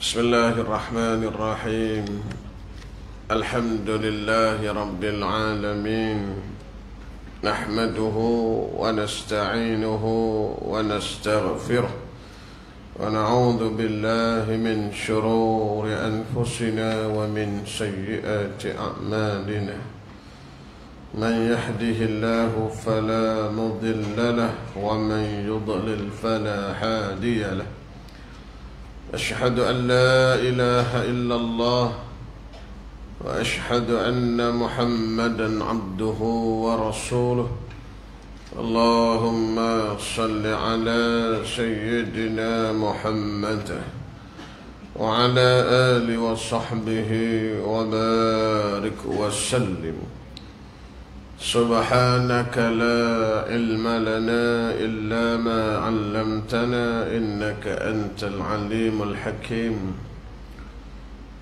بسم الله الرحمن الرحيم. الحمد لله رب العالمين، نحمده ونستعينه ونستغفره ونعوذ بالله من شرور أنفسنا ومن سيئات أعمالنا. من يهده الله فلا مضل له ومن يضلل فلا هادي له. أشهد أن لا إله إلا الله وأشهد أن محمدا عبده ورسوله. اللهم صل على سيدنا محمد وعلى آله وصحبه وبارك وسلم. سبحانك لا علم لنا إلا ما علمتنا إنك أنت العليم الحكيم.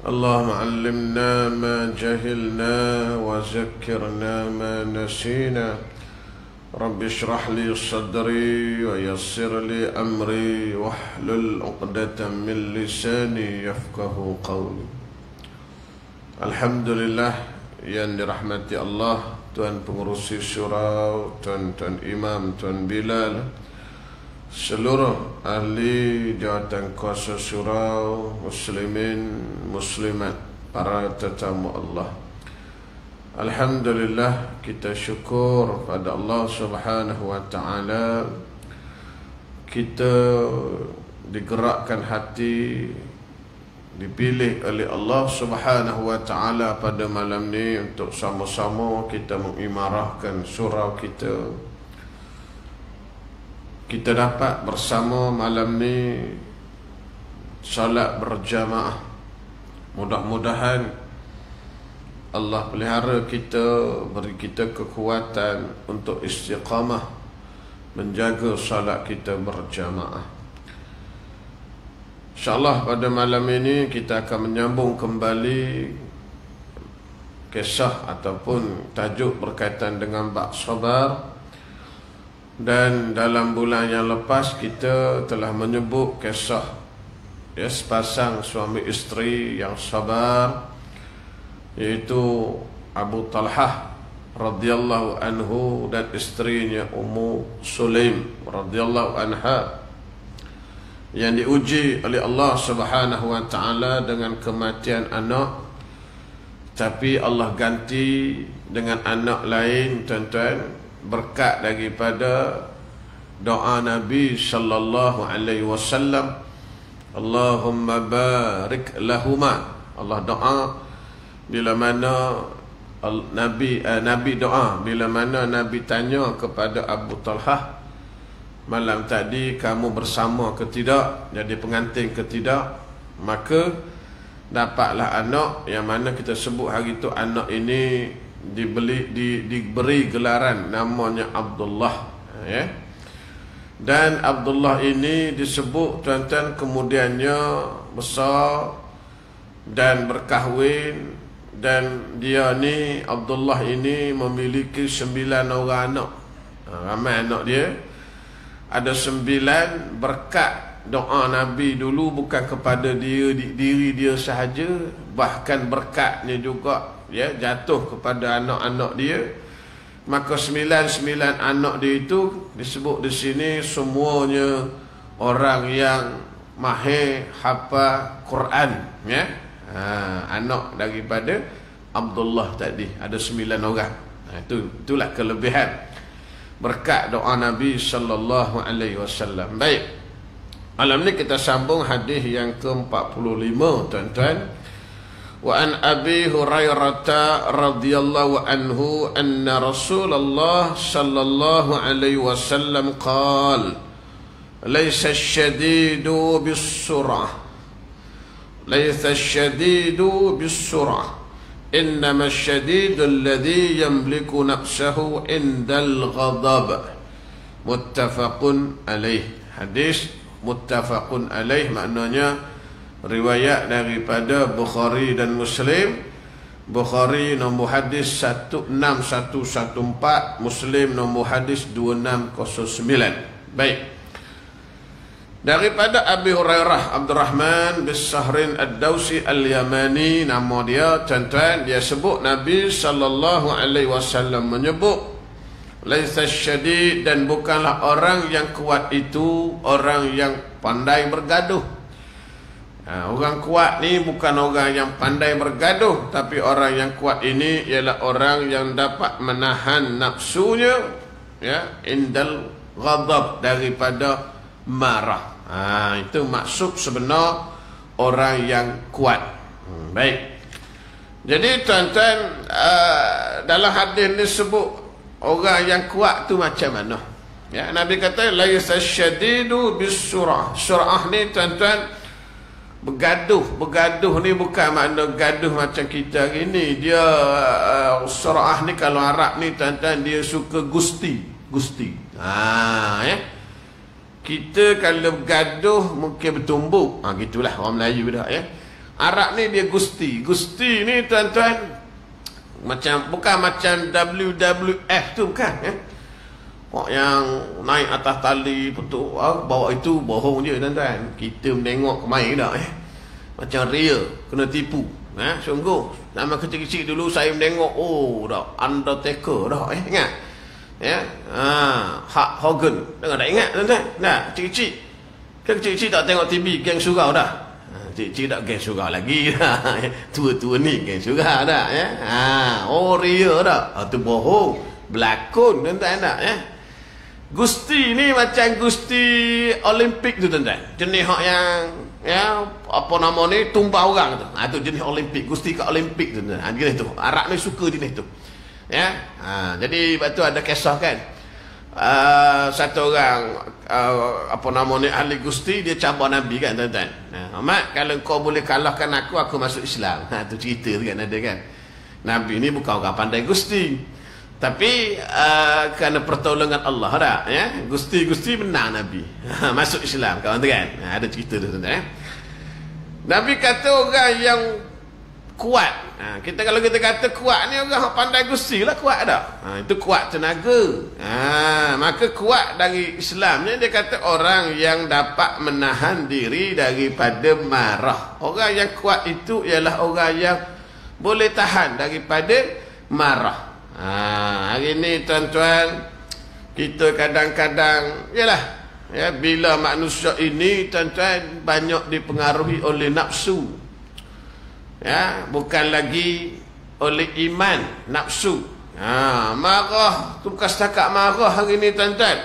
اللهم علمنا ما جهلنا وذكرنا ما نسينا. رب اشرح لي صدري ويسر لي أمري واحلل عقدة من لساني يفقه قولي. Alhamdulillah yang dirahmati Allah, Tuan Pengurusi Surau, Tuan-Tuan Imam, Tuan Bilal, seluruh ahli jawatan kuasa surau, muslimin, muslimat, para tetamu Allah. Alhamdulillah, kita syukur pada Allah Subhanahu wa ta'ala. Kita digerakkan hati, dipilih oleh Allah Subhanahu wa ta'ala pada malam ni untuk sama-sama kita mengimarahkan surau kita. Kita dapat bersama malam ni salat berjamaah. Mudah-mudahan Allah pelihara kita, beri kita kekuatan untuk istiqamah menjaga salat kita berjamaah. InsyaAllah pada malam ini kita akan menyambung kembali kisah ataupun tajuk berkaitan dengan bab sabar. Dan dalam bulan yang lepas kita telah menyebut kisah sepasang suami isteri yang sabar, iaitu Abu Talhah radhiyallahu anhu dan isterinya Ummu Sulaim radhiyallahu anha, yang diuji oleh Allah Subhanahu wa ta'ala dengan kematian anak, tapi Allah ganti dengan anak lain, tuan-tuan, berkat daripada doa Nabi sallallahu alaihi wasallam. Allahumma barik lahuma. Allah doa bila mana Nabi doa bila mana Nabi tanya kepada Abu Talhah, malam tadi kamu bersama ke tidak, jadi pengantin ke tidak, maka dapatlah anak yang mana kita sebut hari itu anak ini diberi gelaran namanya Abdullah, ya. Dan Abdullah ini disebut, tuan-tuan, kemudiannya besar dan berkahwin, dan dia ni Abdullah ini memiliki 9 orang anak. Ramai anak dia. Ada 9 berkat doa Nabi dulu, bukan kepada diri dia sahaja, bahkan berkatnya juga jatuh kepada anak-anak dia. Maka 9 anak dia itu disebut di sini semuanya orang yang mahir hafal Quran, ya. Anak daripada Abdullah tadi ada 9 orang. Itulah kelebihan berkat doa Nabi sallallahu alaihi wasallam. Baik. Malam ni kita sambung hadis yang ke-45, tuan-tuan. Wa an Abi Hurairah radhiyallahu anhu anna Rasulullah sallallahu alaihi wasallam qala: "Laisa ash-shadidu bis-sur'ah. Laisa ash-shadidu bis-sur'ah. إنما الشديد الذي يملك نفسه عند الغضب." متفق عليه. Hadis muttafaqun alaih, maknanya riwayat daripada Bukhari dan Muslim. Bukhari nombor hadis 16114, Muslim nombor hadis 2609. Baik. Daripada Abi Hurairah Abdurrahman bin Sahrin Ad-Dawsi Al-Yamani, nama dia tuan-tuan, dia sebut Nabi sallallahu alaihi wasallam menyebut, laisa syadid, dan bukanlah orang yang kuat itu orang yang pandai bergaduh. Orang kuat ni bukan orang yang pandai bergaduh, tapi orang yang kuat ini ialah orang yang dapat menahan nafsunya, ya, indal ghadab, daripada marah. Itu maksud sebenar orang yang kuat. Baik. Jadi tuan-tuan, dalam hadis ni sebut orang yang kuat tu macam mana? Ya, Nabi kata laisa syadidu bisurah. Surah ni tuan-tuan, bergaduh ni bukan makna gaduh macam kita hari ni. Dia surah ni kalau Arab ni tuan-tuan, dia suka gusti. Ya. Kita kalau bergaduh mungkin bertumbuk. Gitulah orang Melayu dah, ya. Arab ni dia gusti. Gusti ni tuan-tuan macam, bukan macam WWF tu, bukan, ya. Yang naik atas tali betul, bawa itu bohong je tuan-tuan. Kita menengok kemain dah, macam real, kena tipu. Sungguh nama kecil-kecil dulu saya menengok, dah Undertaker dah, ingat, ya. Hulk Hogan, dengar tak ingat tuan-tuan? Nah, kecil-kecil kan, kecil-kecil tak tengok TV, geng surau dah. Kecil-kecil tak geng surau lagi dah. Tua-tua ni geng surau dah, ya. Real dah. Tu bohong, berlakon tuan-tuan dah, ya. Gusti ni macam gusti Olimpik tu tuan-tuan. Jenis hak yang, ya, apa nama ni, tumbah orang tu. Tu jenis Olimpik, gusti ke Olimpik tu tuan-tuan. Jenis tu. Arab ni suka jenis tu. Ya. Jadi lepas tu ada kisah kan. Satu orang apa nama ni, ahli gusti, dia cabar Nabi kan tuan-tuan. Mat, kalau kau boleh kalahkan aku masuk Islam. Tu cerita tu kan ada kan. Nabi ni bukan orang pandai gusti, tapi kerana pertolongan Allah dah, ya, gusti menang Nabi. Masuk Islam, kawan tu kan. Ada cerita tu tuan-tuan, ya. Nabi kata orang yang kuat, kalau kita kata kuat ni, orang pandai gusti lah kuat dah. Itu kuat tenaga. Maka kuat dari Islam ni, dia kata orang yang dapat menahan diri daripada marah. Orang yang kuat itu ialah orang yang boleh tahan daripada marah. Hari ni tuan-tuan, kita kadang-kadang, yalah, ya, bila manusia ini tuan-tuan banyak dipengaruhi oleh nafsu, ya, bukan lagi oleh iman, nafsu. Marah tu bukan setakat marah hari ni tuan-tuan.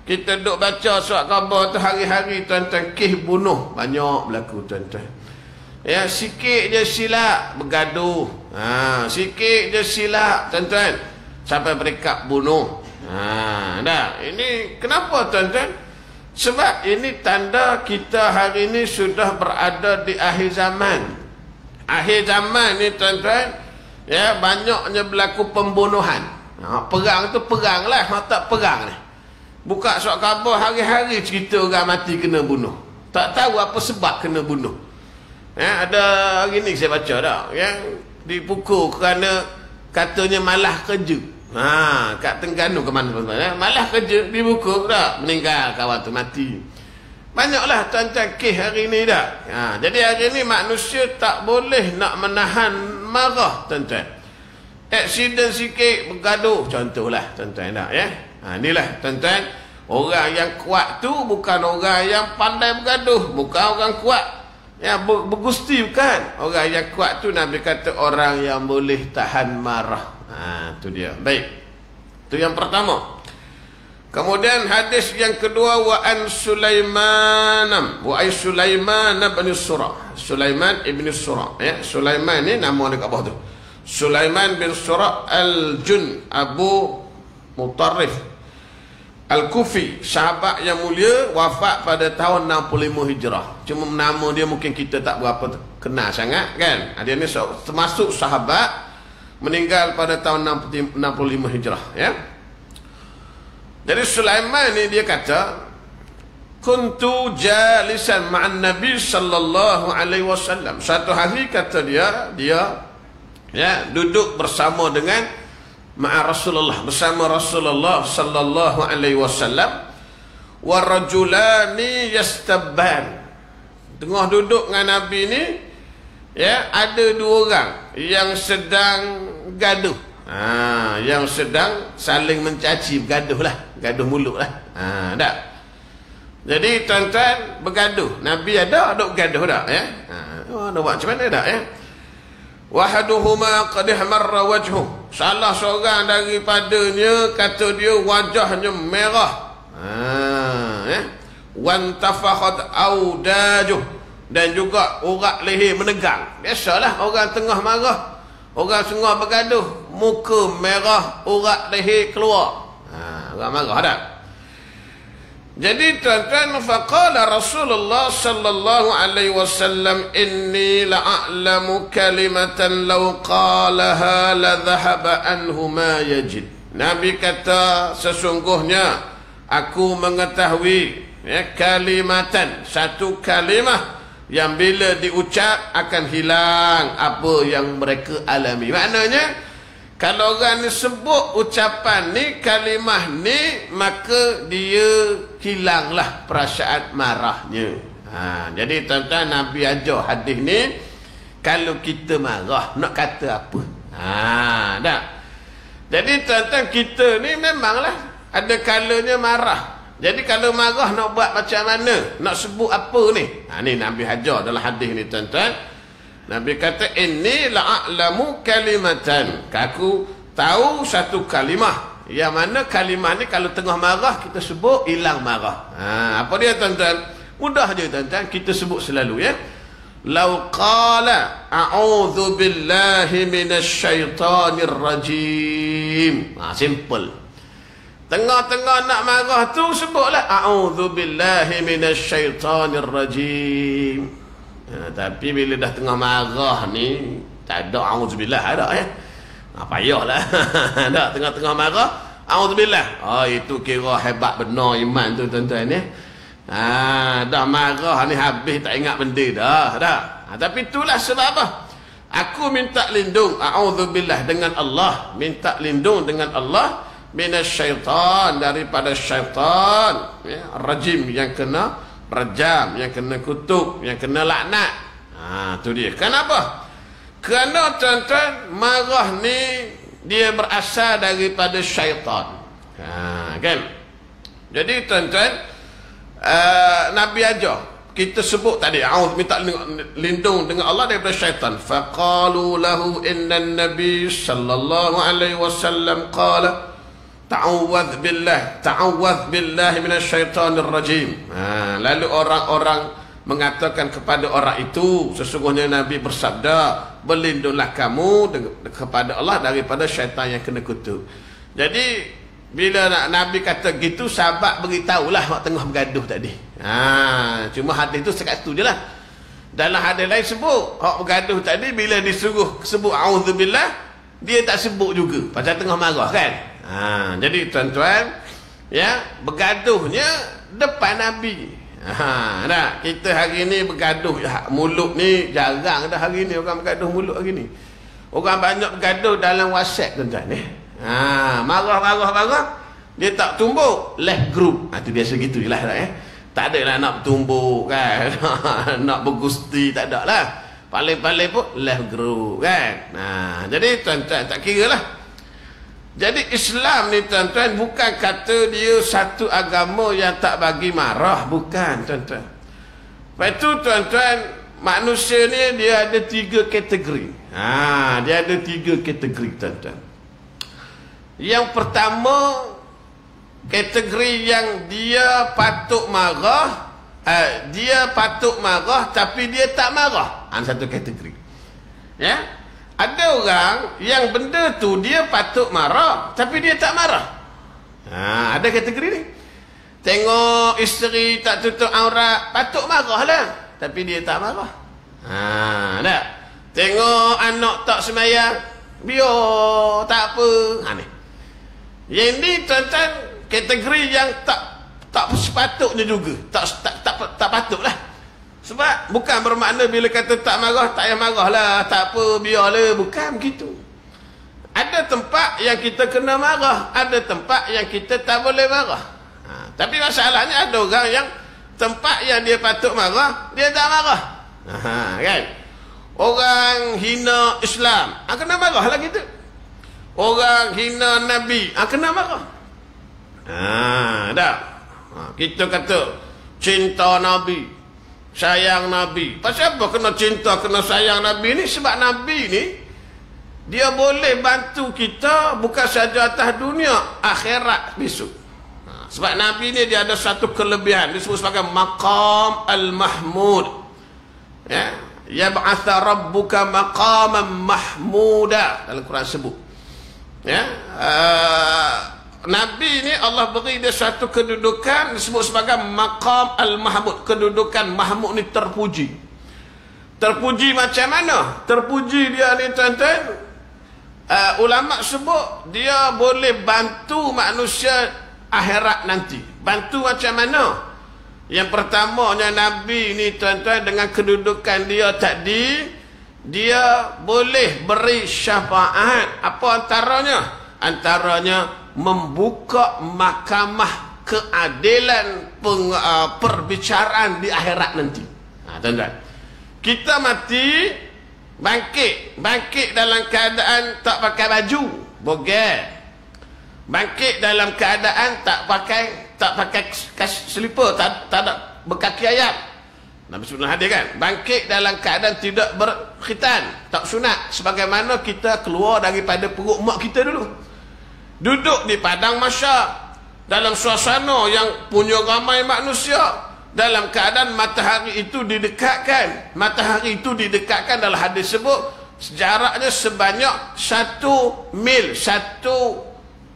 Kita duk baca surat khabar tu hari-hari tuan-tuan, kes bunuh banyak berlaku tuan-tuan. Ya, sikit je silap bergaduh, sikit je silap tuan-tuan sampai berekap bunuh. Dah, ini kenapa tuan-tuan? Sebab ini tanda kita hari ini sudah berada di akhir zaman. Akhir zaman ni tuan-tuan, ya, banyaknya berlaku pembunuhan. Perang tu perang lah, tak perang ni. Buka surat khabar hari-hari cerita orang mati kena bunuh. Tak tahu apa sebab kena bunuh. Ya, ada hari ni saya baca dah, yang dipukul kerana katanya malah kerja. Kat Terengganu ke mana tuan-tuan, malah kerja, dipukul dah, meninggal kawan tu, mati. Banyaklah tuan-tuan kes hari ni dah. Jadi hari ni manusia tak boleh nak menahan marah tuan-tuan. Aksiden sikit bergaduh, contohlah tuan-tuan dah, ya. Inilah tuan-tuan, orang yang kuat tu bukan orang yang pandai bergaduh, bukan orang kuat, ya, bergusti, bukan. Orang yang kuat tu Nabi kata orang yang boleh tahan marah. Tu dia. Baik. Tu yang pertama. Kemudian hadis yang kedua, wa an Sulaiman bin Surah. Sulaiman ibn Surah, ya. Sulaiman ni nama dia kat bawah tu. Sulaiman bin Surah Al-Jun Abu Mutarrif Al-Kufi, sahabat yang mulia, wafat pada tahun 65 Hijrah. Cuma nama dia mungkin kita tak berapa kenal sangat kan. Dia ni termasuk sahabat, meninggal pada tahun 65 Hijrah, ya. Jadi Sulaiman ni dia kata, kuntu jalisan ma'an Nabi sallallahu alaihi wasallam. Satu hari kata dia ya, duduk bersama dengan ma'a Rasulullah, bersama Rasulullah sallallahu alaihi wasallam. warajulani yastabban. Tengah duduk dengan Nabi ni, ya, ada dua orang yang sedang gaduh. Yang sedang saling mencaci, bergaduh lah, gaduh mulut lah. Tak. Jadi tuan-tuan bergaduh. Nabi ada bergaduh tak, ya? Nak buat macam mana tak, ya? Wahaduhuma qad ihmarra wajhuh. Salah seorang daripadanya kata dia wajahnya merah. Ya. Wantafakhat audajuh, dan juga urat leher menegang. Biasalah orang tengah marah, orang tengah bergaduh, muka merah, urat leher keluar. Orang marah tak? Jadi tuan-tuan, faqala Rasulullah sallallahu alaihi wasallam, inni la'alamu kalimatan law qalaha la dhahaba anhu ma yajid. Nabi kata, sesungguhnya aku mengetahui, ya, kalimatan, satu kalimah yang bila diucap akan hilang apa yang mereka alami. Maknanya kalau orang ni sebut ucapan ni, kalimah ni, maka dia hilanglah perasaan marahnya. Jadi tuan-tuan, Nabi ajar hadis ni, kalau kita marah nak kata apa. Tak. Jadi tuan-tuan, kita ni memanglah ada kalanya marah. Jadi kalau marah nak buat macam mana? Nak sebut apa ni? Ni Nabi ajar dalam hadis ni tuan-tuan. Nabi kata, inni la'alamu kalimatan. Aku tahu satu kalimah. Yang mana kalimah ni kalau tengah marah kita sebut, hilang marah. Apa dia tuan-tuan? Mudah je tuan-tuan, kita sebut selalu, ya. Lau qala a'udzu billahi minasyaitanir rajim. Simple. Tengah-tengah nak marah tu sebutlah a'udzu billahi minasyaitanir rajim. Tapi bila dah tengah marah ni, tak ada a'udzubillah, ada, ya. Payahlah. Tak, tengah-tengah marah a'udzubillah. Itu kira hebat benar iman tu tuan-tuan, ya. Dah marah ni habis tak ingat benda dah. Tapi itulah sebab apa? Aku minta lindung, a'udzubillah, dengan Allah, minta lindung dengan Allah minasyaitan, daripada syaitan, ya, rajim, yang kena rajam, yang kena kutuk, yang kena laknat. Tu dia. Kenapa? Kerana tuan-tuan, marah ni dia berasal daripada syaitan. Kan? Jadi tuan-tuan, Nabi ajar kita sebut tadi, minta lindung dengan Allah daripada syaitan. Faqalu lahu innan nabi sallallahu alaihi wasallam qala ta'awwadz billahi minasyaitanir rajim. Lalu orang-orang mengatakan kepada orang itu, sesungguhnya Nabi bersabda, berlindunglah kamu kepada Allah daripada syaitan yang kena kutuk. Jadi bila Nabi kata gitu, sahabat beritahulah waktu tengah bergaduh tadi. Cuma hadis itu sekat tu je lah. Dalam hadis lain sebut, orang bergaduh tadi bila disuruh sebut a'udzubillah, dia tak sebut juga pasal tengah marah, kan. Jadi tuan-tuan, ya, bergaduhnya depan Nabi. Kita hari ni bergaduh mulut ni jarang dah. Hari ni orang bergaduh mulut hari ni. Orang banyak bergaduh dalam WhatsApp tuan-tuan, marah, dia tak tumbuk left group. Itu biasa gitu je lah, tak ada lah nak bertumbuk, kan. Nak bergusti, tak ada lah. Paling-paling pun left group, kan. Jadi tuan-tuan, tak kira lah. Jadi Islam ni tuan-tuan bukan kata dia satu agama yang tak bagi marah, bukan tuan-tuan. Lepas tu tuan-tuan, manusia ni dia ada 3 kategori. Dia ada 3 kategori tuan-tuan. Yang pertama, kategori yang dia patut marah, tapi dia tak marah. Satu kategori, ya. Ada orang yang benda tu dia patut marah tapi dia tak marah. Ada kategori ni. Tengok isteri tak tutup aurat, patut marah lah, tapi dia tak marah. Tak. Tengok anak tak sembahyang, biar, tak apa. Ni. Yang ni tuan-tuan, kategori yang tak sepatutnya juga. Tak patut lah. Sebab bukan bermakna bila kata tak marah, tak payah marah lah, tak apa, biarlah. Bukan begitu. Ada tempat yang kita kena marah, ada tempat yang kita tak boleh marah. Tapi masalahnya ada orang yang tempat yang dia patut marah, dia tak marah. Kan? Orang hina Islam, kena marah lah kita. Orang hina Nabi, kena marah. Dah. Kita kata cinta Nabi, sayang Nabi. Pasal apa kena cinta, kena sayang Nabi ni? Sebab Nabi ni dia boleh bantu kita bukan saja atas dunia, akhirat besok. Sebab Nabi ni dia ada satu kelebihan, disebut sebagai maqam al-mahmud. Ya, yab'atha rabbuka maqaman mahmuda, dalam Quran sebut. Ya, Nabi ni Allah beri dia satu kedudukan disebut sebagai maqam al-mahmud. Kedudukan mahmud ni terpuji. Terpuji macam mana? Terpuji dia ni tuan-tuan, ulama sebut dia boleh bantu manusia akhirat nanti. Bantu macam mana? Yang pertamanya Nabi ni tuan-tuan, dengan kedudukan dia tadi, dia boleh beri syafaat. Apa antaranya? Antaranya membuka mahkamah keadilan perbicaraan di akhirat nanti. Tuan-tuan, kita mati, bangkit dalam keadaan tak pakai baju, bogel. Bangkit dalam keadaan tak pakai selipar, tak ada berkaki ayam. Nabi sebelum hadir kan, bangkit dalam keadaan tidak berkhitan, tak sunat, sebagaimana kita keluar daripada perut mak kita dulu. Duduk di padang mahsyar dalam suasana yang punya ramai manusia, dalam keadaan matahari itu didekatkan. Matahari itu didekatkan dalam hadis sebut jaraknya sebanyak 1 mil, 1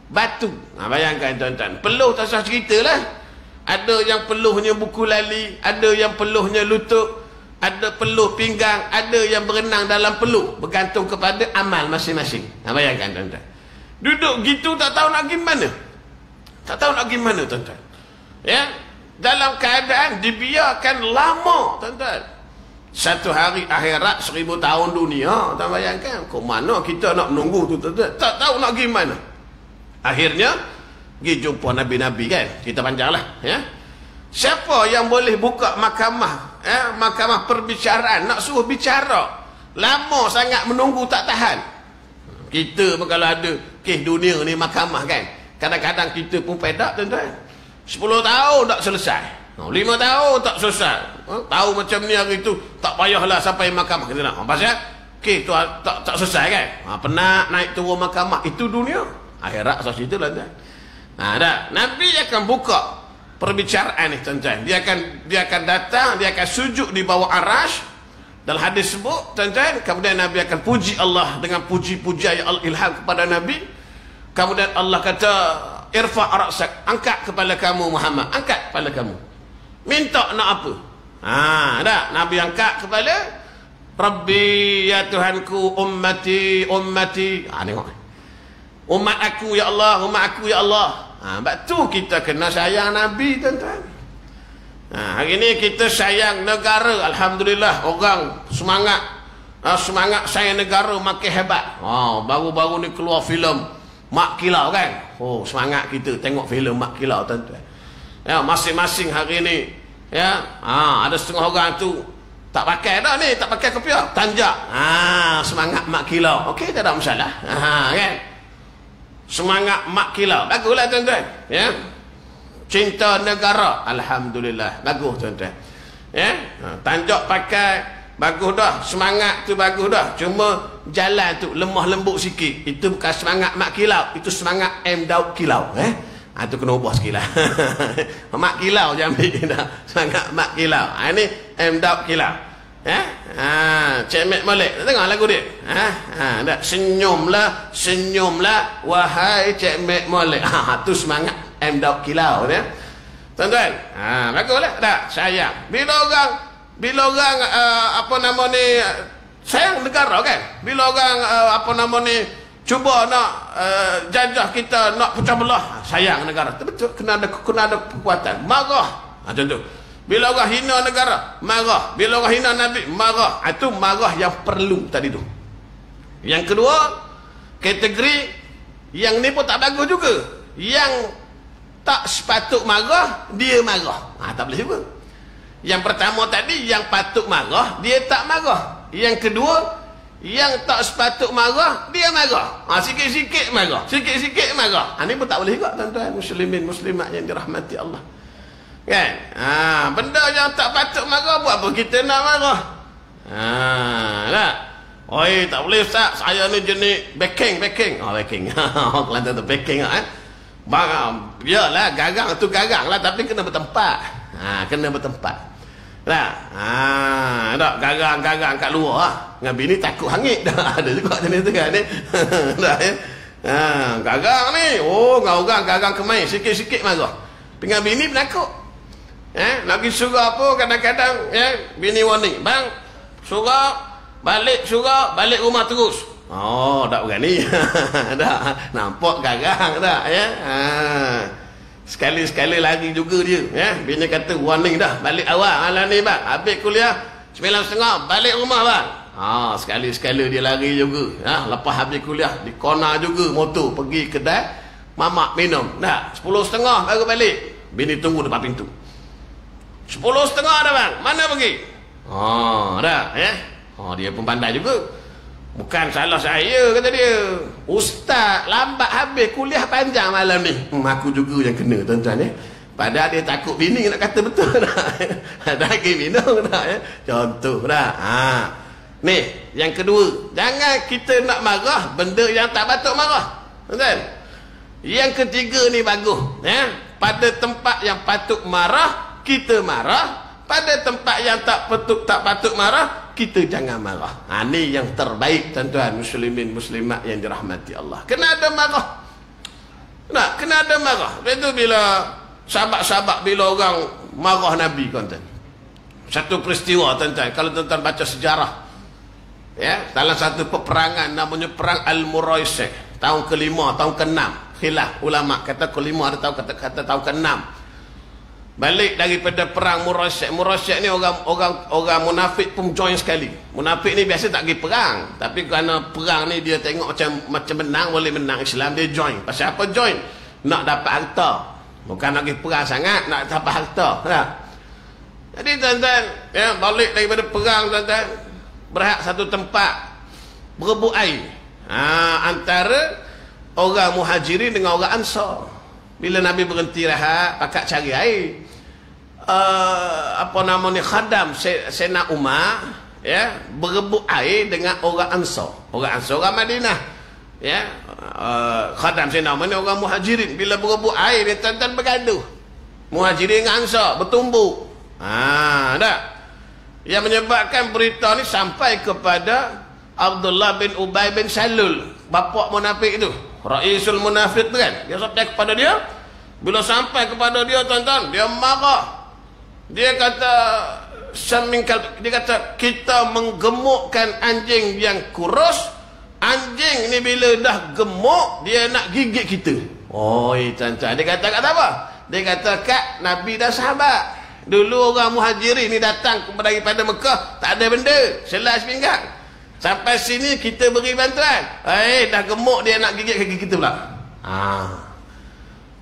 batu. Bayangkan tuan-tuan, peluh tak usah ceritalah. Ada yang peluhnya buku lali, ada yang peluhnya lutut, ada peluh pinggang, ada yang berenang dalam peluh, bergantung kepada amal masing-masing. Bayangkan tuan-tuan, duduk gitu tak tahu nak pergi mana. Tak tahu nak pergi mana tuan-tuan. Ya, dalam keadaan dibiarkan lama tuan-tuan. Satu hari akhirat 1000 tahun dunia. Tak bayangkan, kok mana kita nak menunggu tu tuan-tuan. Tak tahu nak pergi mana. Akhirnya pergi jumpa Nabi-Nabi kan. Kita panjanglah ya. Siapa yang boleh buka mahkamah, mahkamah perbicaraan, nak suruh bicara, lama sangat menunggu tak tahan. Kita pun kalau ada kes dunia ni mahkamah kan, kadang-kadang kita pun pedak tuan-tuan. 10 tahun tak selesai, 5 tahun tak selesai. Tahu macam ni hari tu, tak payahlah sampai mahkamah kita nak. Pasal kes tu tak selesai kan. Penat naik turun mahkamah. Itu dunia. Akhirat asal cerita lah tuan. Dah. Nabi akan buka perbicaraan ni tuan-tuan. Dia akan datang, dia akan sujud di bawah arasy. Dalam hadis sebut tuan-tuan, kemudian Nabi akan puji Allah dengan puji-pujian yang Allah ilham kepada Nabi. Kemudian Allah kata, irfa' ra'sak, angkat kepala kamu Muhammad, angkat kepala kamu. Minta nak apa? Dah. Nabi angkat kepala. Rabbi ya Tuhanku, ummati. Tengok. Umat aku ya Allah, umat aku ya Allah. Sebab tu kita kena sayang Nabi tuan-tuan. Hari ni kita sayang negara. Alhamdulillah, orang semangat sayang negara makin hebat. Baru-baru ni keluar filem Mak Kilau kan. Semangat kita tengok filem Mak Kilau tuan-tuan. Ya, masing-masing hari ni ya, ada setengah orang tu tak pakai dah ni, tak pakai kopiah, tanjak. Semangat Mak Kilau. Okey, tak ada masalah. Kan? Semangat Mak Kilau, baguslah tuan-tuan ya. Cinta negara, alhamdulillah, bagus tuan-tuan ya. Tanjak pakai, bagus dah. Semangat tu bagus dah. Cuma jalan tu lemah lembut sikit. Itu bukan semangat Mak Kilau, itu semangat M. Daud Kilau tu kena ubah sikit lah. Mak Kilau je ambil dah. Semangat Mak Kilau. Ini M. Daud Kilau Cik Mek Malik, tengok lagu dia. Senyumlah wahai Cik Mek Malik. Tu semangat M. Daud Kilau dia. Tuan-tuan, baguslah dah sayang. Bila orang apa nama ni sayang negara kan. Bila orang apa nama ni cuba nak jajah kita, nak pecah belah, sayang negara. Betul, kena ada kekuatan. Marah. Macam tu. Bila orang hina negara, marah. Bila orang hina Nabi, marah. Itu marah yang perlu tadi tu. Yang kedua, kategori yang ni pun tak bagus juga. Yang tak sepatut marah, dia marah. Tak boleh juga. Yang pertama tadi, yang patut marah, dia tak marah. Yang kedua, yang tak sepatut marah, dia marah. Sikit-sikit marah, sikit-sikit marah. Ini pun tak boleh juga, tuan-tuan muslimin muslimat yang dirahmati Allah. Kan? Benda yang tak patut marah, buat apa kita nak marah? Tak? Oi, tak boleh Ustaz, saya ni jenis backing. Backing. Kelantan tu backing yalah, garang tu garang lah, tapi kena bertempat. Kena bertempat. Tak garang kat luar lah. Dengan bini takut hangit dah. Ada juga jenis tu kan ni. Garang ni. Dengan orang garang kemain, sikit-sikit marah. Dengan bini penakut. Lagi surah apa kadang-kadang bini warning, bang, balik rumah terus. Tak berani. Dah nampak garang tak sekali-sekali lagi juga dia bini kata warning dah, balik awal malam ni bang, habis kuliah 9:30 balik rumah bang. Sekali-sekali dia lari juga. Lepas habis kuliah di corner juga motor pergi kedai mamak minum. Dah 10:30 baru balik, bini tunggu depan pintu. 10:30 dah bang, mana pergi? Dah dia pun pandai juga. Bukan salah saya, kata dia. Ustaz lambat habis kuliah panjang malam ni. Aku juga yang kena, tuan-tuan Padahal dia takut bini nak kata betul dah. Lagi minum dah contoh dah. Ni yang kedua, jangan kita nak marah benda yang tak patut marah, tuan-tuan. Yang ketiga ni bagus. Pada tempat yang patut marah, kita marah. Pada tempat yang tak patut marah, kita jangan marah. Ini yang terbaik, tuan-tuan muslimin muslimat yang dirahmati Allah. Kena ada marah. Kena ada marah. Itu bila sahabat-sahabat, bila orang marah Nabi, tuan-tuan. Satu peristiwa, tuan-tuan, kalau tuan-tuan baca sejarah, dalam satu peperangan namanya perang Al-Muraisy, tahun ke-5, tahun ke-6, khilaf ulama, kata ke-5, ada kata tahun ke-6. Balik daripada perang Muraisy. Muraisy ni orang munafik pun join sekali. Munafik ni biasa tak pergi perang, tapi kerana perang ni dia tengok macam menang, boleh menang Islam, dia join. Pasal apa join? Nak dapat harta. Bukan nak pergi perang sangat, nak dapat harta. Jadi tuan-tuan, balik daripada perang, tuan-tuan, berhak satu tempat berebut air. Antara orang Muhajirin dengan orang Ansar. Bila Nabi berhenti rehat, pakat cari air. Khadam Sayyidina Umar berebut air dengan orang Ansar. Orang Ansar orang Madinah. Khadam Sayyidina Umar ni orang Muhajirin. Bila berebut air, dia tuan-tuan bergaduh. Muhajirin dengan Ansar bertumbuk. Tak? Yang menyebabkan berita ni sampai kepada Abdullah bin Ubay bin Salul, bapak munafik itu, Raisul Munafik tu kan. Dia sampai kepada dia. Bila sampai kepada dia, tuan-tuan, dia marah. Dia kata kita menggemukkan anjing yang kurus. Anjing ni bila dah gemuk, dia nak gigit kita. Tuan-tuan, dia kata kat apa? Dia kata kat Nabi dan sahabat. Dulu orang Muhajirin ni datang daripada Mekah, tak ada benda, selas pinggang. Sampai sini kita beri bantuan. Dah gemuk, dia nak gigit kaki kita pula.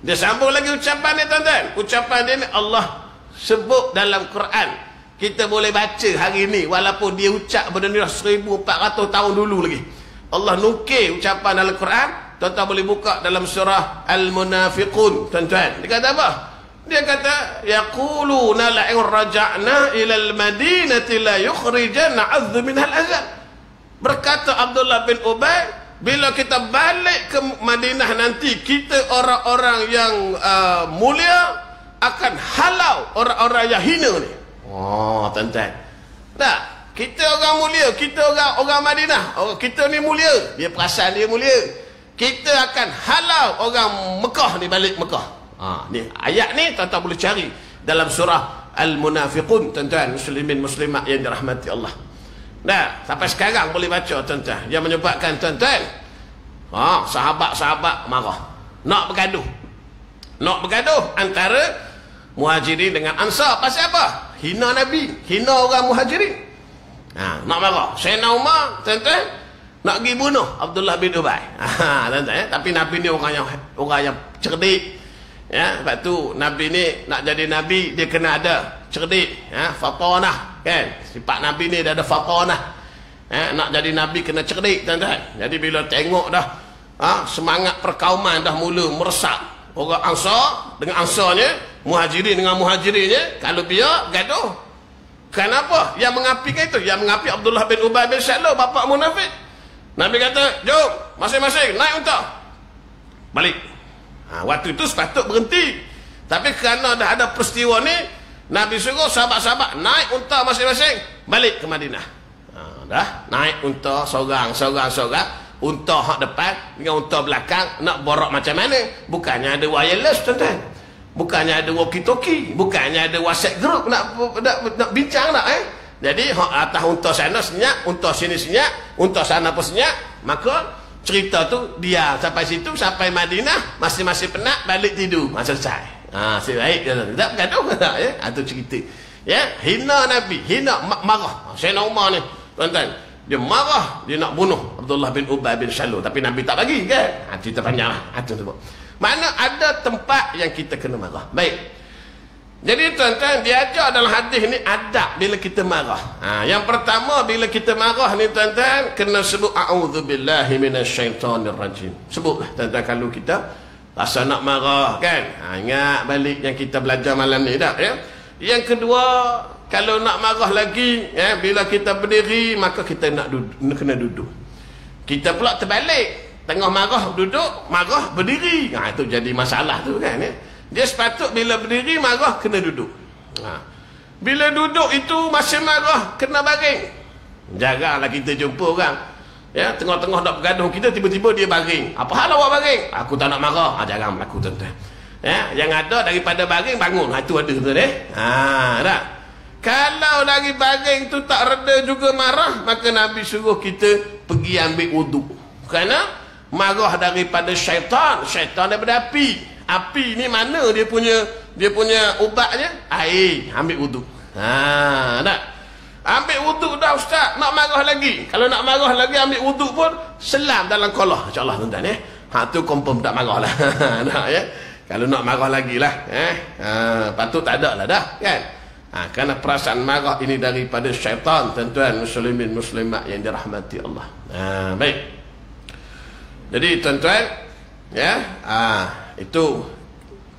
Dia sambung lagi ucapan ni, tuan-tuan. Ucapan dia ni Allah sebut dalam Quran. Kita boleh baca hari ni, walaupun dia ucap benda ni 1400 tahun dulu lagi. Allah nukir ucapan dalam Quran. Tuan-tuan boleh buka dalam surah Al-Munafiqun, tuan-tuan. Dia kata apa? Dia kata, yaquluna la'in raja'na ilal madinati la yukhrijanna 'azzu minhal azal. Berkata Abdullah bin Ubay, bila kita balik ke Madinah nanti, kita orang-orang yang mulia akan halau orang-orang yang hina ni. Tuan-tuan. Tak, kita orang mulia, kita orang Madinah. Kita ni mulia, dia perasan dia mulia. Kita akan halau orang Mekah ni balik Mekah. Ni ayat ni tuan-tuan boleh cari dalam surah Al-Munafiqun, tuan-tuan muslimin muslimat yang dirahmati Allah. Sampai sekarang boleh baca, tuan-tuan. Yang menyebabkan, tuan-tuan, sahabat-sahabat marah, nak bergaduh antara Muhajirin dengan Ansar. Pasal apa? Hina Nabi, hina orang Muhajirin. Nak marah. Sayyidina Umar, tuan-tuan, nak pergi bunuh Abdullah bin Ubay. Tuan-tuan, tapi Nabi ni orang yang cerdik. Ya, sebab tu Nabi ni nak jadi Nabi dia kena ada cerdik, ya, fatanah kan. Sifat Nabi ni dia ada fatanah. Ya, nak jadi Nabi kena cerdik tuan-tuan. Jadi bila tengok dah semangat perkauman dah mula meresak, orang Ansar dengan Ansarnya, Muhajirin dengan Muhajirinnya, kalau biar gaduh. Kenapa? Yang mengapikan itu, yang mengapi Abdullah bin Ubay bin Salul, bapa munafik. Nabi kata, jom masing-masing naik unta, balik. Waktu itu sepatut berhenti, tapi kerana dah ada peristiwa ni, Nabi suruh sahabat-sahabat naik unta masing-masing balik ke Madinah. Dah naik unta seorang. Unta hak depan dengan unta belakang nak borak macam mana. Bukannya ada wireless tuan-tuan, bukannya ada walkie-talkie, bukannya ada WhatsApp group nak bincang nak. Jadi hak atas unta sana senyap, unta sini senyap, unta sana pun senyap. Maka cerita tu dia sampai situ, sampai Madinah, masing-masing penat balik tidur. Selesai. Sebaik tak bergaduh ya. Itu cerita. Ya, hina Nabi, hina marah. Sayyidina Umar ni, tuan-tuan, dia marah, dia nak bunuh Abdullah bin Ubay bin Salul, tapi Nabi tak bagi kan. Cerita panjanglah. Mana ada tempat yang kita kena marah. Baik. Jadi tuan-tuan, dia ajar dalam hadis ni adab bila kita marah. Yang pertama bila kita marah ni tuan-tuan, kena sebut a'udzubillahi minasyaitonirrajim. Sebutlah tuan-tuan kalau kita rasa nak marah kan. Ingat balik yang kita belajar malam ni dah ya. Yang kedua, kalau nak marah lagi ya, bila kita berdiri maka kita kena duduk. Kita pula terbalik, tengah marah duduk, marah berdiri. Itu jadi masalah tu kan ya. Dia sepatut bila berdiri marah kena duduk. Bila duduk itu masih marah kena baring. Jaranglah kita jumpa orang ya, tengah-tengah nak bergaduh kita, tiba-tiba dia baring. Apa hal awak baring? Aku tak nak marah. Jarang berlaku tuan-tuan. Ya, yang ada daripada baring bangun. Itu ada tuan-tuan tak? Kalau lagi baring tu tak reda juga marah, maka Nabi suruh kita pergi ambil wuduk. Kerana marah daripada syaitan. Syaitan daripada api. Api ni mana dia punya ubatnya? Air. Ambil wuduk. Tak? Ambil wuduk dah ustaz, nak marah lagi. Kalau nak marah lagi ambil wuduk pun selam dalam kolah. InsyaAllah tuan-tuan ya. Tu confirm tak marah lah. Tak ya. Kalau nak marah lagi lah. Patut tak ada lah dah kan. Kerana perasaan marah ini daripada syaitan tuan-tuan muslimin muslimat yang dirahmati Allah. Baik. Jadi tuan-tuan ya, itu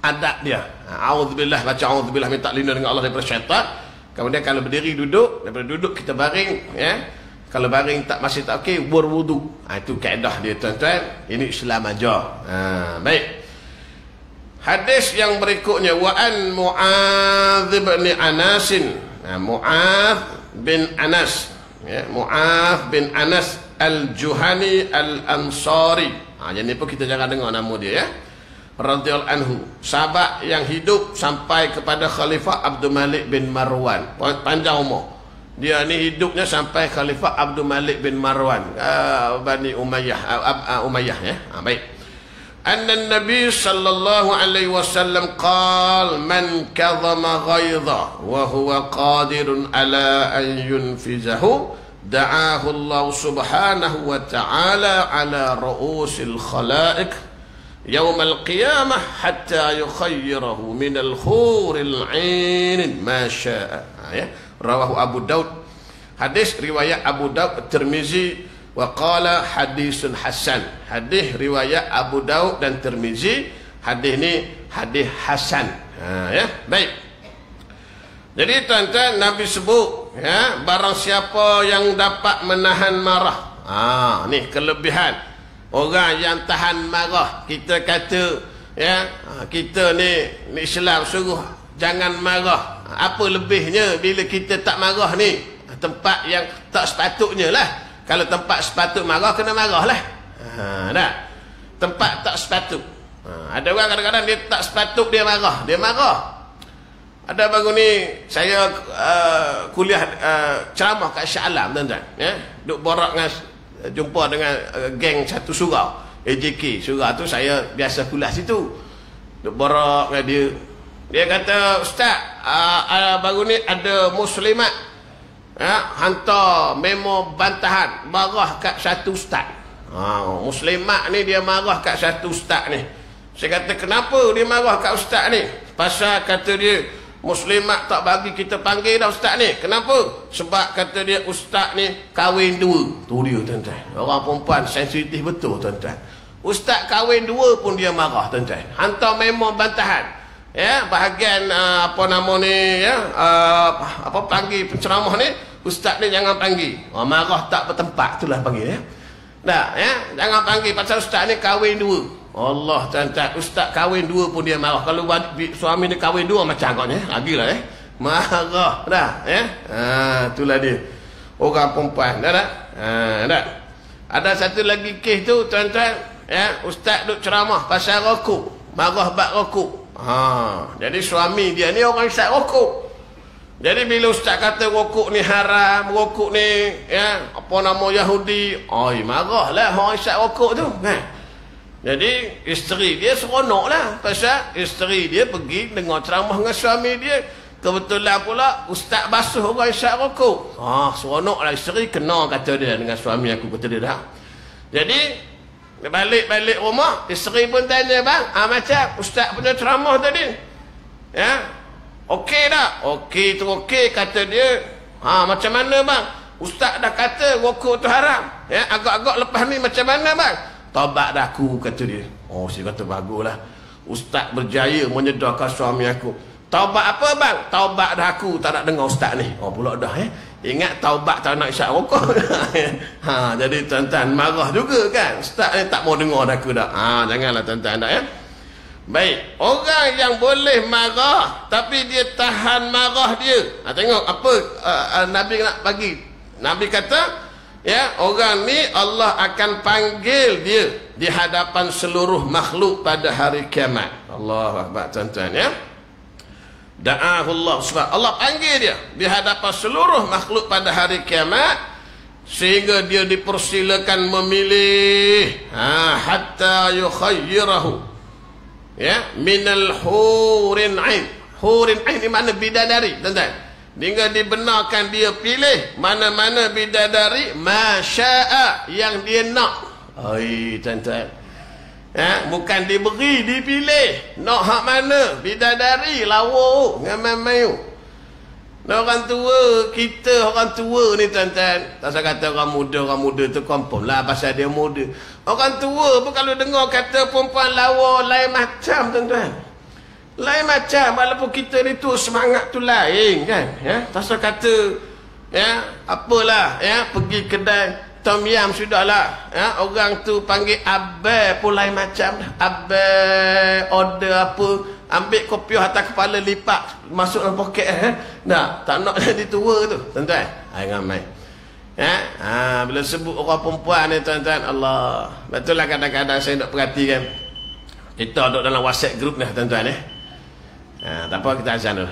adab dia. A'udzubillah, baca a'udzubillah, minta lindung dengan Allah daripada syaitan. Kemudian kalau berdiri duduk, daripada duduk kita baring ya. Kalau baring masih tak okey, berwuduk. Itu kaedah dia tuan-tuan. Ini Islam ajar. Baik. Hadis yang berikutnya, wa an Mu'adz bin Anas. Mu'adz bin Anas ya, Mu'adz bin Anas Al-Juhani Al-Ansari. Yang ni pun kita jangan dengar nama dia ya. Radhiyallahu anhu, sahabat yang hidup sampai kepada Khalifah Abdul Malik bin Marwan, panjang umur. Dia ni hidupnya sampai Khalifah Abdul Malik bin Marwan, Bani Umayyah ya. Baik. Anna Nabi sallallahu alaihi wasallam qala man kadhama ghaidha wa huwa qadirun ala an yunfizahu da'ahu Allah subhanahu wa ta'ala ala ru'usil khalaiq يوم القيامة حتى يخيره من الحور العين ما شاء. رواه أبو داود. Hadis riwayat Abu Daud, Tirmizi, wa qala hadisun hasan. Hadis riwayat Abu Daud dan Tirmizi. Hadis ni hadis hasan. Ya, baik. Jadi tuan-tuan, Nabi sebut ya, barang siapa yang dapat menahan marah. Ni kelebihan orang yang tahan marah. Kita kata ya, kita ni Islam suruh jangan marah. Apa lebihnya bila kita tak marah ni? Tempat yang tak sepatutnya lah. Kalau tempat sepatut marah, kena marah lah. Tak? Tempat tak sepatut. Ada orang kadang-kadang dia tak sepatut dia marah. Dia marah. Ada baru ni saya kuliah ceramah kat Shah Alam tuan-tuan ya. Duk borak dengan, jumpa dengan geng satu surau AJK. Surau tu saya biasa kuliah situ. Duk borak dengan dia. Dia kata, ustaz, baru ni ada muslimat hantar memo bantahan marah kat satu ustaz. Muslimat ni dia marah kat satu ustaz ni. Saya kata, kenapa dia marah kat ustaz ni? Pasal kata dia, muslimat tak bagi kita panggil dah ustaz ni. Kenapa? Sebab kata dia, ustaz ni kahwin dua. Tu dia tuan-tuan. Orang perempuan sensitif betul tuan-tuan. Ustaz kahwin dua pun dia marah tuan-tuan. Hantar memo bantahan. Ya, bahagian apa nama ni, ya, apa panggil penceramah ni, ustaz ni jangan panggil. Marah tak bertempat, itulah panggil ya. Dah, ya, jangan panggil pasal ustaz ni kahwin dua. Allah tuan-tuan, ustaz kahwin dua pun dia marah. Kalau suami ni kahwin dua macam agaknya, lagilah marah dah ya. Itulah dia. Orang perempuan dah. Dah. Ada satu lagi kes tu tuan-tuan, ya, ustaz duk ceramah pasal rokok, marah bab rokok. Jadi suami dia ni orang isap rokok. Jadi bila ustaz kata rokok ni haram, rokok ni ya, apa nama Yahudi, marahlah orang isap rokok tu kan. Jadi isteri dia seronok lah pasal isteri dia pergi dengar ceramah dengan suami dia. Kebetulan pula ustaz basuh orang isap rokok. Seronok lah isteri, kena kata dia dengan suami aku, kata dia dah. Jadi balik rumah, isteri pun tanya, bang, macam ustaz punya ceramah tadi, ya, okey tak? Okey tu okey, kata dia. Macam mana bang? Ustaz dah kata rokok tu haram, ya, agak-agak lepas ni macam mana bang? Taubat dah aku, kata dia. Saya kata baguslah, ustaz berjaya menyedarkan suami aku. Taubat apa bang? Taubat dah aku, tak nak dengar ustaz ni. Pula dah ingat taubat tak nak isyak rokok. Jadi tuan-tuan marah juga kan, ustaz ni tak mau dengar dah aku dah. Janganlah tuan-tuan dah ya. Baik, orang yang boleh marah tapi dia tahan marah dia. Tengok apa Nabi nak bagi. Nabi kata, ya, orang ni Allah akan panggil dia di hadapan seluruh makhluk pada hari kiamat. Allahu Akbar tuan-tuan ya. Da'ahullah, sebab Allah panggil dia di hadapan seluruh makhluk pada hari kiamat, sehingga dia dipersilakan memilih hatta yukhayyirahu, ya, minal hurin ain. Hurin ain ni mana bidadari tuan-tuan. Hingga dibenarkan dia pilih mana-mana bidadari masya'a yang dia nak. Tuan-tuan, ya, bukan diberi, dipilih. Nak hak mana? Bidadari lawa dengan mayu. Orang tua, kita orang tua ni tuan-tuan, tak saya kata orang muda tu confirm lah pasal dia muda. Orang tua pun kalau dengar kata perempuan lawa lain macam tuan-tuan. Lain macam, walaupun kita ni tu semangat tu lain kan, ya. Tak usah kata ya, apalah ya, pergi kedai tom yam sudahlah, ya, orang tu panggil abai pun lain macam dah. Abai order apa, ambil kopiah atas kepala, lipat masuk dalam poket dah, tak nak jadi tua tu tuan-tuan. Ramai ya. Bila sebut orang perempuan ni tuan-tuan, Allah, betul lah kadang-kadang saya nak perhatikan, kita duduk dalam WhatsApp group ni tuan-tuan ya. Tak apa, kita azan dulu.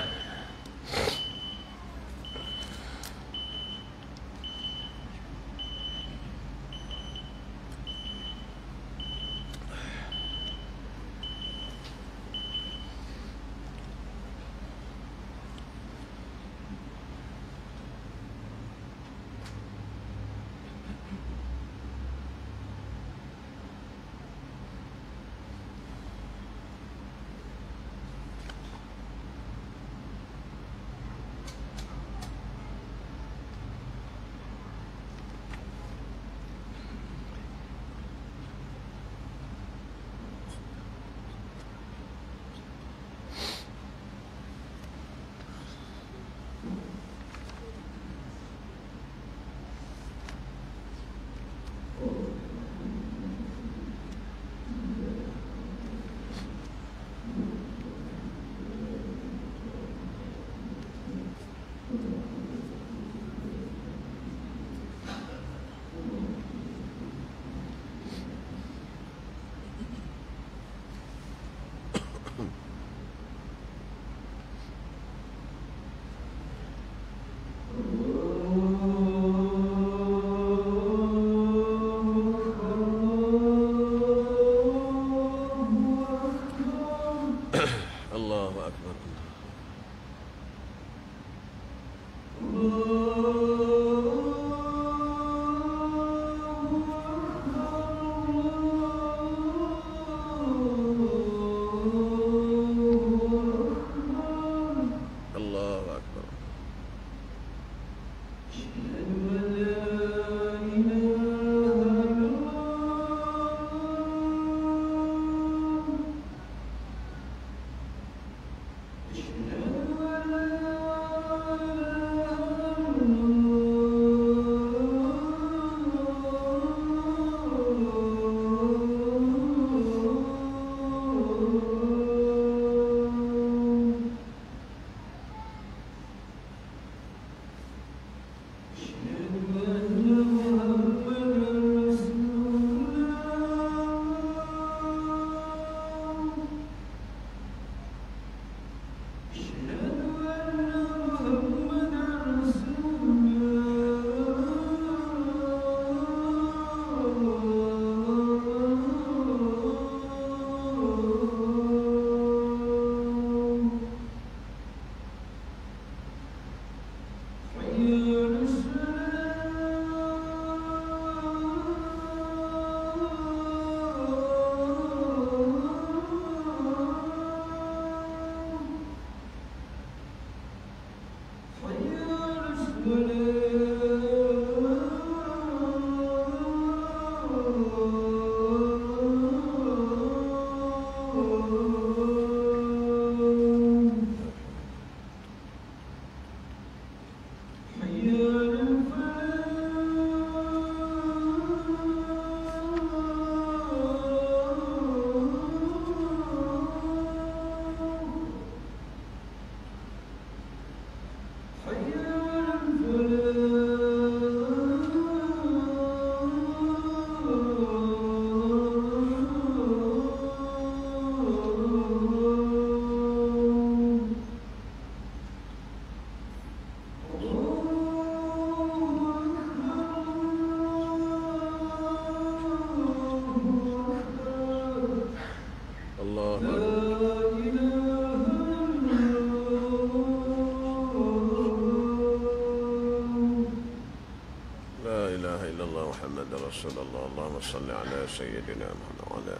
ilaha illallah Muhammadar Rasulullah. Allahumma salli ala sayyidina Muhammad wa ala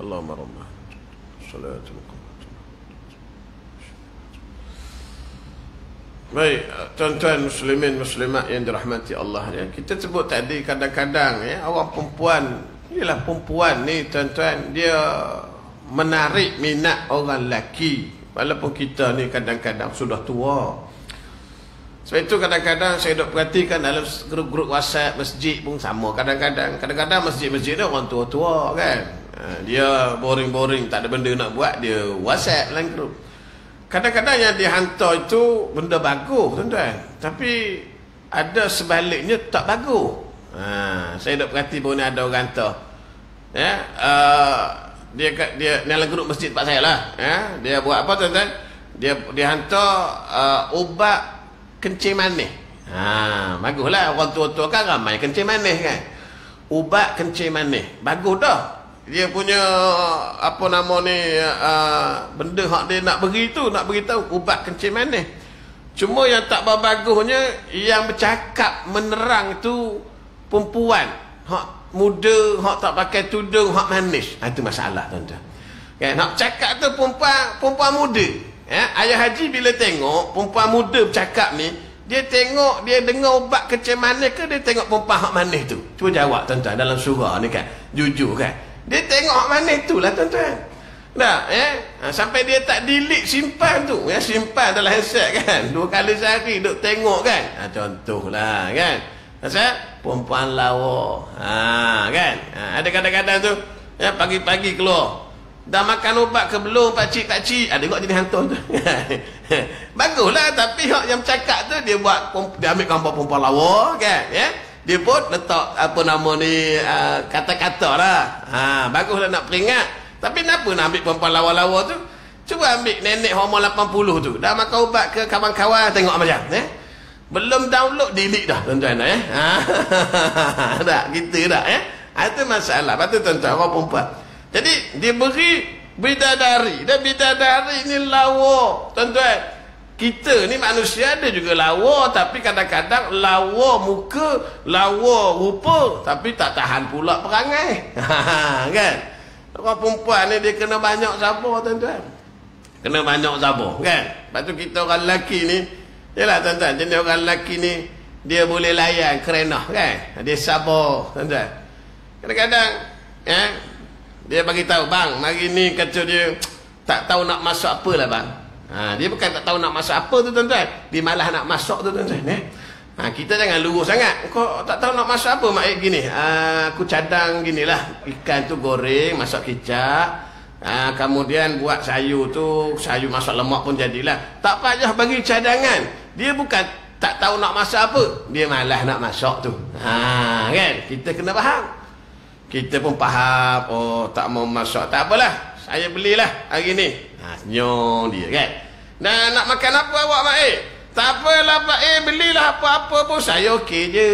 Allahumma rabbana salatul qiyam. Baik, tuan-tuan muslimin muslimat yang dirahmati Allah ya. Kita sebut tadi kadang-kadang ya, orang perempuan, inilah perempuan ni tuan-tuan, dia menarik minat orang lelaki walaupun kita ni kadang-kadang sudah tua. Sebab itu kadang-kadang saya duk perhatikan dalam grup-grup WhatsApp masjid pun sama. Kadang-kadang masjid-masjid ni orang tua-tua kan. Dia boring-boring, tak ada benda nak buat, dia WhatsApp dalam grup. Kadang-kadang yang dihantar itu benda bagus tuan-tuan, tapi ada sebaliknya tak bagus. Saya duk perhati pun ni ada orang hantar ya, dia dalam grup masjid tempat saya lah ya. Dia buat apa tuan-tuan? Dia hantar ubat kencing manis. Baguslah, orang tua-tua kan ramai kencing manis kan. Ubat kencing manis bagus dah. Dia punya apa nama ni, benda hak dia nak beri tu, nak beritahu ubat kencing manis. Cuma yang tak bagusnya yang bercakap menerang tu perempuan hak muda, hak tak pakai tudung, hak manis. Itu masalah tuan-tuan. Kan nak cakap tu perempuan muda. Ayah haji bila tengok perempuan muda bercakap ni, dia tengok, dia dengar ubat kencing manis ke dia tengok perempuan hak manis tu? Cuba jawab tuan-tuan dalam surah ni kan. Jujur kan. Dia tengok hak manis tu lah tuan-tuan. Dah sampai dia tak delete, simpan tu ya, simpan dalam handset kan. 2 kali sehari duk tengok kan. Contohlah kan. Pasal perempuan lawa. Kan. Ada kadang-kadang tu ya, pagi-pagi keluar. Dah makan ubat ke belum pakcik-pakcik? Tengok jadi hantu tu. Baguslah, tapi hak yang cakap tu dia buat, dia ambil gambar perempuan lawa kan ya. Dia pun letak apa nama ni, kata-kata lah. Baguslah nak peringat. Tapi kenapa nak ambil perempuan lawa-lawa tu? Cuba ambil nenek umur 80 tu, dah makan ubat ke kawan-kawan, tengok macam belum download, delete dah tuan-tuan ya. Tak kita dah ya. Itu masalah. Patut tuan-tuan orang perempuan. Jadi dia beri bidadari. Dan bidadari ni lawa tuan-tuan. Kita ni manusia ada juga lawa, tapi kadang-kadang lawa muka, lawa rupa, tapi tak tahan pula perangai. Kan? Orang perempuan ni dia kena banyak sabar tuan-tuan. Kena banyak sabar kan? Lepas tu kita orang lelaki ni, yalah tuan-tuan, jenis orang lelaki ni dia boleh layan kerenah kan? Dia sabar tuan-tuan. Kadang-kadang dia bagi tahu, bang, hari ni kata dia tak tahu nak masak apa lah bang. Dia bukan tak tahu nak masak apa tu tuan-tuan, dia malah nak masak tu tuan-tuan. Kita jangan lurus sangat. Kau tak tahu nak masak apa mak gini. Aku cadang ginilah, ikan tu goreng, masak kicap. Kemudian buat sayur tu, sayur masak lemak pun jadilah. Tak payah bagi cadangan. Dia bukan tak tahu nak masak apa, dia malah nak masak tu. Kan? Kita kena faham. Kita pun faham, oh tak mau masak, tak apalah, saya belilah hari ni. Senyum dia kan. Dan nak makan apa awak mak tak apalah pak belilah apa-apa pun saya okey je.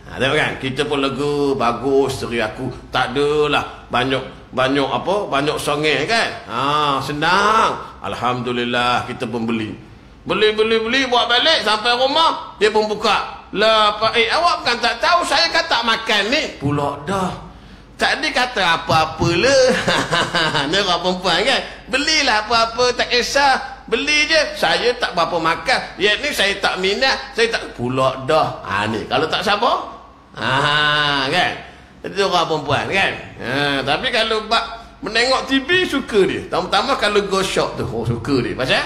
Tengok kan, kita pun lega, bagus isteri aku, tak adalah banyak apa, banyak songeh kan. Senang, alhamdulillah. Kita pun beli buat balik sampai rumah, dia pun buka lah pak awak bukan tak tahu saya kan tak makan ni pula dah. Tadi kata apa-apa lah. Ni orang perempuan kan. Belilah apa-apa, tak kisah. Beli je. Saya tak berapa makan. Ya ni saya tak minat. Saya tak pula dah. Ni kalau tak sabar. Kan. Itu orang perempuan kan. Tapi kalau menengok TV suka dia. Pertama kalau gosok tu. Suka dia. Pasal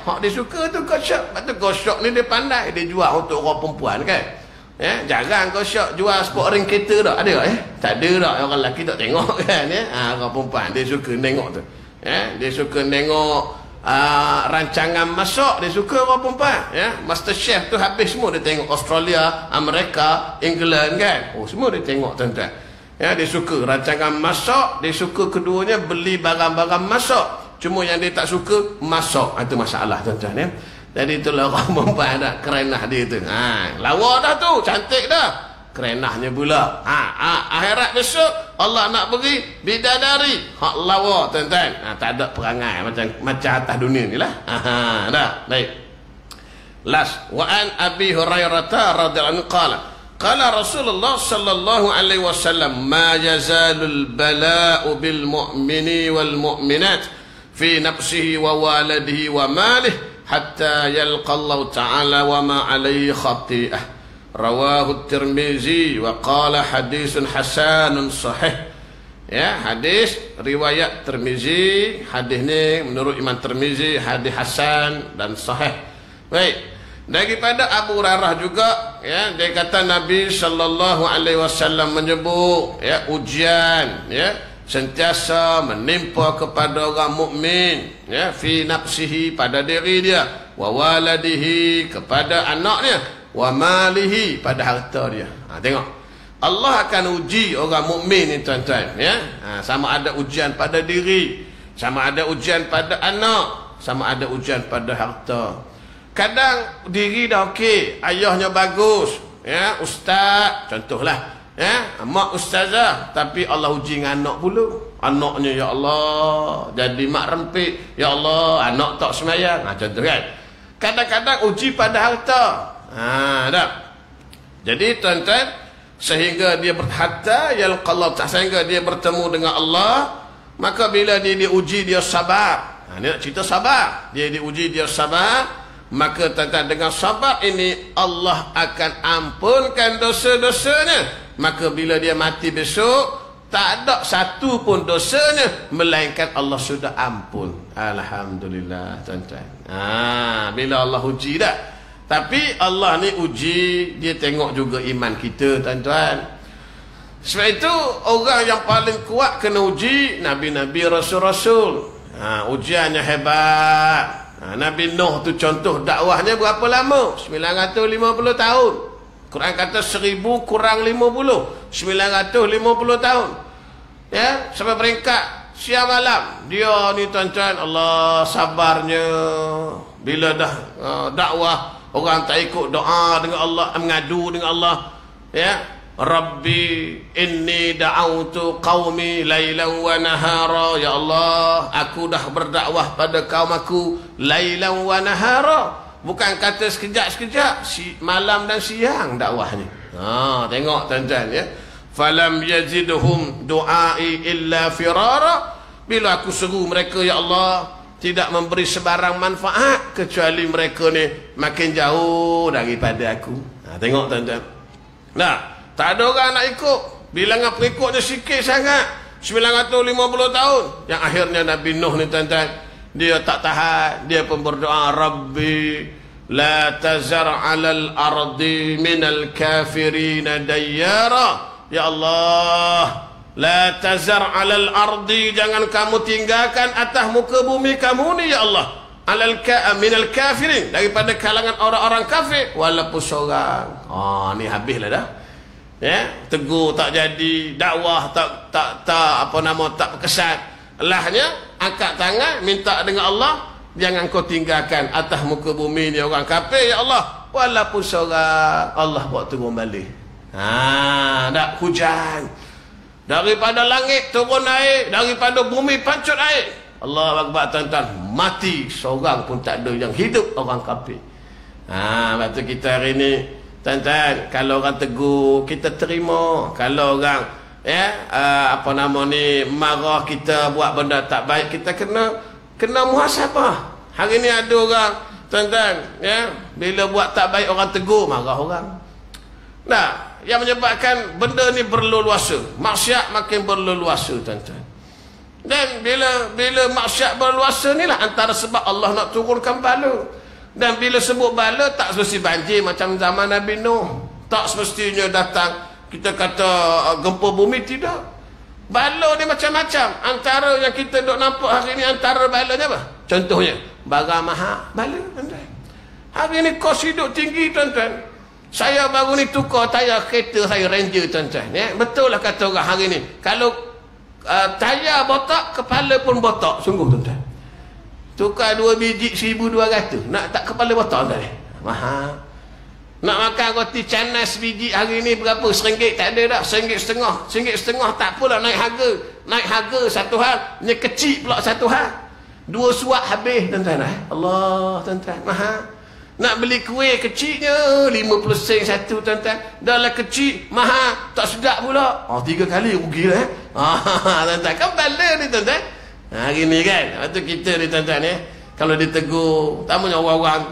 hak dia suka tu gosok. Lepas tu gosok ni dia pandai. Dia jual untuk orang perempuan kan. Jarang kau syok jual sport ring kereta tak? Ada tak? Tak ada tak? Orang lelaki tak tengok kan orang perempuan dia suka tengok tu. Dia suka tengok rancangan masak, dia suka orang perempuan Master Chef tu habis semua dia tengok. Australia, Amerika, England kan. Semua dia tengok tuan-tuan. Dia suka rancangan masak, dia suka keduanya beli barang-barang masak. Cuma yang dia tak suka masak. Itu masalah tuan-tuan Jadi itulah orang perempuan dah, kerenah dia tu. Lawa dah tu, cantik dah. Kerenahnya pula. Akhirat besok Allah nak beri bidadari hak lawa tuan-tuan. Tak ada perangai macam atas dunia ni lah. Dah, baik. Last wa an Abi Hurairah radhiyallahu anhu qala Qala Rasulullah sallallahu alaihi wasallam, ma yazalul bala'u bil mu'mini wal mu'minat fi nafsihi wa waladihi wa malihi hatta yalqa Allah ta'ala wa ma alaihi khati'ah. Rawahu Tirmizi wa qala hadisun hasanun sahih. Ya, hadis riwayat Tirmizi. Hadis ni menurut Imam Tirmizi hadis hasan dan sahih. Baik. Daripada Abu Hurairah juga, ya, dia kata Nabi sallallahu alaihi wasallam menyebut, ya, ujian, ya, sentiasa menimpa kepada orang mukmin, ya, fi nafsihi, pada diri dia, wa waladihi, kepada anaknya, wa malihi, pada harta dia. Tengok, Allah akan uji orang mukmin ni tuan-tuan, ya. Sama ada ujian pada diri, sama ada ujian pada anak, sama ada ujian pada harta. Kadang diri dah okey, ayahnya bagus, ya, ustaz, contohlah, ya, mak ustazah, tapi Allah uji dengan anak pula. Anaknya, ya Allah, jadi mak rempit, ya Allah, anak tak semayang. Contoh kan. Kadang-kadang uji pada harta. Dah. Jadi tuan-tuan, sehingga dia berharta, yalqallah, sehingga dia bertemu dengan Allah, maka bila dia diuji, dia sabar. Ni nak cerita sabar. Dia diuji, dia sabar. Maka tuan-tuan, dengan sabar ini Allah akan ampunkan dosa-dosanya. Maka bila dia mati besok, tak ada satu pun dosanya, melainkan Allah sudah ampun. Alhamdulillah tuan-tuan. Bila Allah uji dah. Tapi Allah ni uji, dia tengok juga iman kita tuan-tuan. Sebab itu orang yang paling kuat kena uji Nabi-Nabi, Rasul-Rasul. Ujiannya hebat. Nabi Nuh tu contoh dakwahnya berapa lama? 950 tahun. Quran kata 1000 kurang 50, 950 tahun. Ya, sampai peringkat siang malam. Dia ni tuan-tuan, Allah sabarnya. Bila dah dakwah, orang tak ikut, doa dengan Allah, mengadu dengan Allah. Ya, Rabbi inni da'autu qaumi lailan wa nahara. Ya Allah, aku dah berdakwah pada kaum aku lailan wa nahara. Bukan kata sekejap-sekejap, malam dan siang dakwahnya. Tengok tuan-tuan, ya. Falam yazidhum du'ai illa firara. Bila aku seru mereka, ya Allah, tidak memberi sebarang manfaat kecuali mereka ni makin jauh daripada aku. Tengok tuan-tuan. Nah, tak ada orang nak ikut. Bilangan pengikutnya sikit sangat. 950 tahun. Yang akhirnya Nabi Nuh ni tuan-tuan, dia tak tahan. Dia pun berdoa, Rabbi la tazar alal ardi minal kafirina dayyara. Ya Allah, la tazar alal ardi, jangan kamu tinggalkan atas muka bumi kamu ni, ya Allah, minal kafirin, daripada kalangan orang-orang kafir, walaupun seorang. Ni habislah dah. Ya, tegur tak jadi, dakwah tak berkesan. Allahnya angkat tangan minta dengan Allah, jangan kau tinggalkan atas muka bumi ni orang kafir, ya Allah, walaupun seorang. Allah buat turun balik. Dak hujan daripada langit turun air, daripada bumi pancut air. Allah Akbar tuan-tuan, mati seorang pun tak ada yang hidup orang kafir. Lepas tu kita hari ni tuan-tuan, kalau orang tegur kita terima. Kalau orang marah kita buat benda tak baik, kita kena muhasabah. Hari ni ada orang tuan-tuan, ya, bila buat tak baik orang tegur, marah orang. Nah, yang menyebabkan benda ni berleluasa, maksiat makin berleluasa tuan-tuan. Dan bila maksiat berleluasa ni lah antara sebab Allah nak turunkan bala. Dan bila sebut bala, tak semesti banjir macam zaman Nabi Nuh. Tak semestinya datang kita kata gempa bumi, tidak. Bala ni macam-macam. Antara yang kita duk nampak hari ni, antara balanya apa? Contohnya barang mahal, bala tuan-tuan. Hari ni kos hidup tinggi tuan-tuan. Saya baru ni tukar tayar kereta saya Ranger tuan-tuan, ya. Betul lah kata orang hari ni, kalau tayar botak, kepala pun botak. Sungguh tuan-tuan. Tukar 2 biji 1200, nak tak kepala botak tak? Mahal. Nak makan roti canas biji hari ni berapa? RM1 tak ada dah, RM1.50. RM1.50 tak apalah, naik harga satu hal, ni kecil pula satu hal. 2 suap habis tuan-tuan. Allah tuan-tuan, mahal. Nak beli kuih kecilnya 50 sen satu tuan-tuan. Dah lah kecil, mahal, tak sedap pula. 3 kali rugi lah. Tuan-tuan, kan bala ni tuan-tuan. Gini kan. Lepas tu kita ni tuan-tuan ya. Kalau ditegur, tamunya orang-orang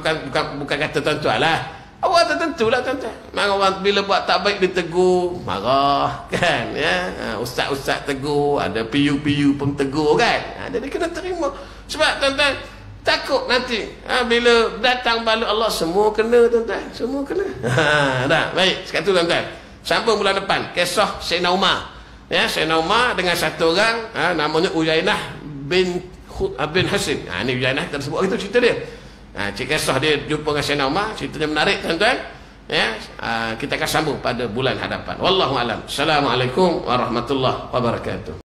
bukan kata tuan-tuan lah. Awak tertentu lah tuan-tuan. Orang bila buat tak baik ditegur, marah kan ya. Ustaz-ustaz tegur, ada PU pun tegur kan. Jadi kena terima. Sebab tuan-tuan takut nanti bila datang bala Allah semua kena tuan-tuan, semua kena. Dah, baik, sekatu tuan-tuan. Sambung bulan depan kisah Sayyidina Umar. Ya, Sayyidina Umar dengan satu orang namanya Uyainah bin Hasim. Ni Uyainah kita sebut itu cerita dia. Kisah dia jumpa dengan Sayyidina Umar, ceritanya menarik tuan-tuan. Ya, kita akan sambung pada bulan hadapan. Wallahu alam. Assalamualaikum warahmatullahi wabarakatuh.